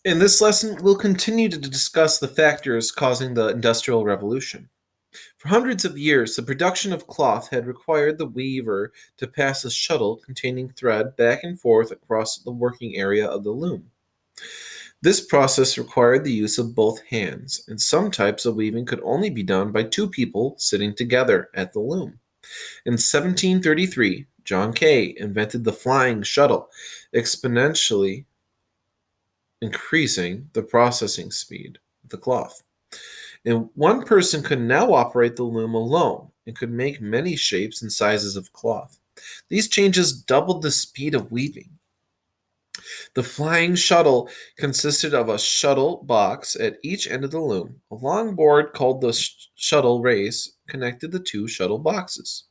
In this lesson, we'll continue to discuss the factors causing the Industrial Revolution. For hundreds of years, the production of cloth had required the weaver to pass a shuttle containing thread back and forth across the working area of the loom. This process required the use of both hands, and some types of weaving could only be done by two people sitting together at the loom. In 1733, John Kay invented the flying shuttle, exponentially increasing the processing speed of the cloth. And one person could now operate the loom alone and could make many shapes and sizes of cloth. These changes doubled the speed of weaving. The flying shuttle consisted of a shuttle box at each end of the loom. A long board called the shuttle race connected the two shuttle boxes.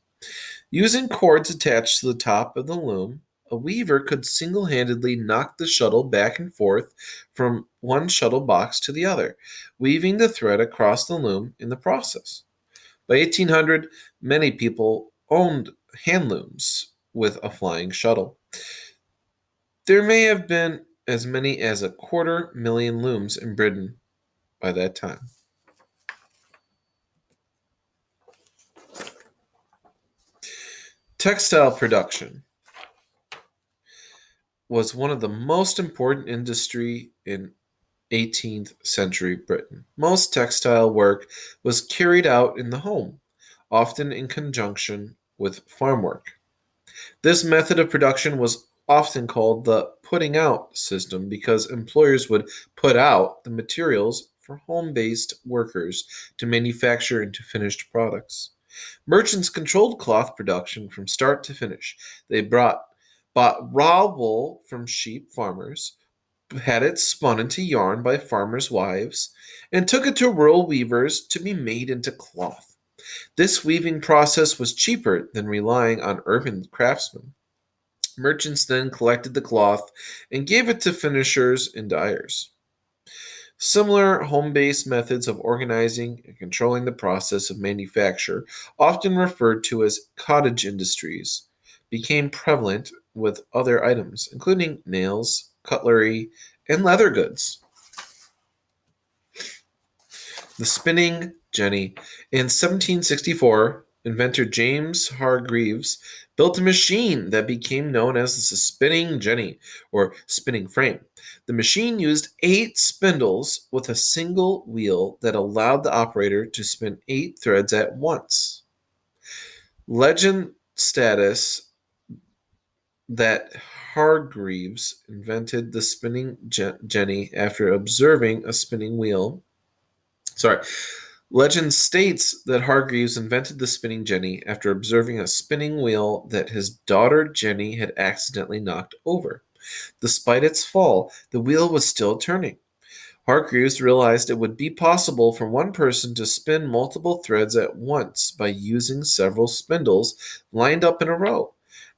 Using cords attached to the top of the loom, a weaver could single-handedly knock the shuttle back and forth from one shuttle box to the other, weaving the thread across the loom in the process. By 1800, many people owned hand looms with a flying shuttle. There may have been as many as 250,000 looms in Britain by that time. Textile production was one of the most important industry in 18th century Britain. Most textile work was carried out in the home, often in conjunction with farm work. This method of production was often called the putting out system because employers would put out the materials for home-based workers to manufacture into finished products. Merchants controlled cloth production from start to finish. They bought raw wool from sheep farmers, had it spun into yarn by farmers' wives, and took it to rural weavers to be made into cloth. This weaving process was cheaper than relying on urban craftsmen. Merchants then collected the cloth and gave it to finishers and dyers. Similar home based methods of organizing and controlling the process of manufacture, often referred to as cottage industries, became prevalent with other items, including nails, cutlery, and leather goods. The spinning jenny. In 1764, inventor James Hargreaves built a machine that became known as the spinning jenny or spinning frame. The machine used 8 spindles with a single wheel that allowed the operator to spin 8 threads at once. Legend status that Hargreaves invented the spinning jenny after observing a spinning wheel. Sorry. Legend states that Hargreaves invented the spinning jenny after observing a spinning wheel that his daughter Jenny had accidentally knocked over. Despite its fall, the wheel was still turning. Hargreaves realized it would be possible for one person to spin multiple threads at once by using several spindles lined up in a row.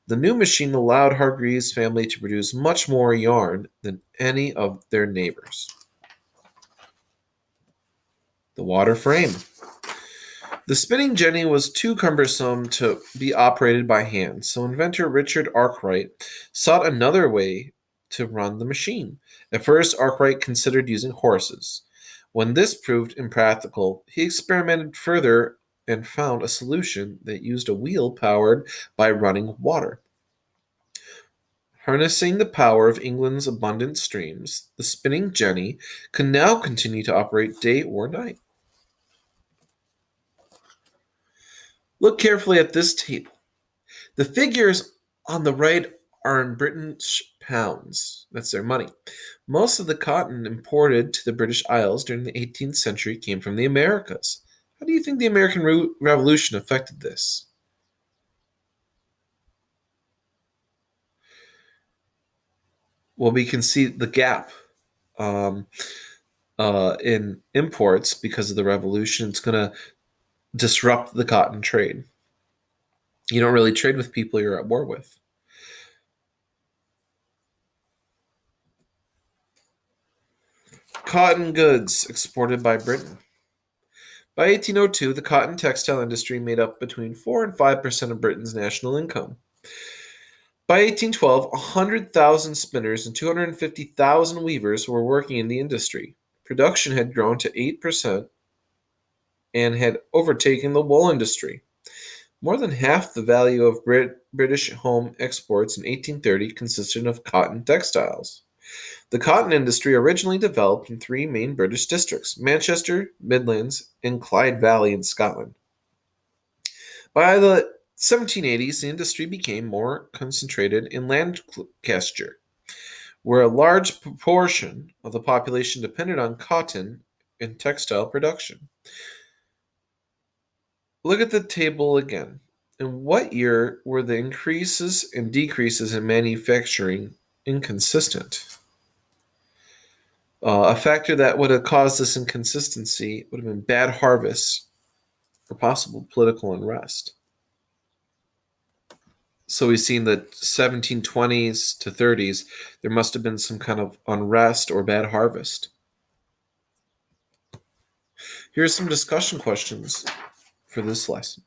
The new machine allowed Hargreaves' family to produce much more yarn than any of their neighbors. The water frame. The spinning jenny was too cumbersome to be operated by hand, so inventor Richard Arkwright sought another way to run the machine. At first, Arkwright considered using horses. When this proved impractical, he experimented further and found a solution that used a wheel powered by running water. Harnessing the power of England's abundant streams, the spinning jenny could now continue to operate day or night. Look carefully at this table. The figures on the right are in British pounds. That's their money. Most of the cotton imported to the British Isles during the 18th century came from the Americas. How do you think the American Revolution affected this? Well, we can see the gap um, in imports because of the revolution. It's going to disrupt the cotton trade. You don't really trade with people you're at war with. Cotton goods exported by Britain. By 1802, the cotton textile industry made up between 4 and 5% of Britain's national income. By 1812, 100,000 spinners and 250,000 weavers were working in the industry. Production had grown to 8% and had overtaken the wool industry. More than half the value of British home exports in 1830 consisted of cotton textiles. The cotton industry originally developed in three main British districts: Manchester, Midlands, and Clyde Valley in Scotland. By the 1780s, the industry became more concentrated in Lancashire, where a large proportion of the population depended on cotton and textile production. Look at the table again. In what year were the increases and decreases in manufacturing inconsistent? A factor that would have caused this inconsistency would have been bad harvests or possible political unrest. So we've seen the 1720s to 30s, there must have been some kind of unrest or bad harvest. Here's some discussion questions for this lesson.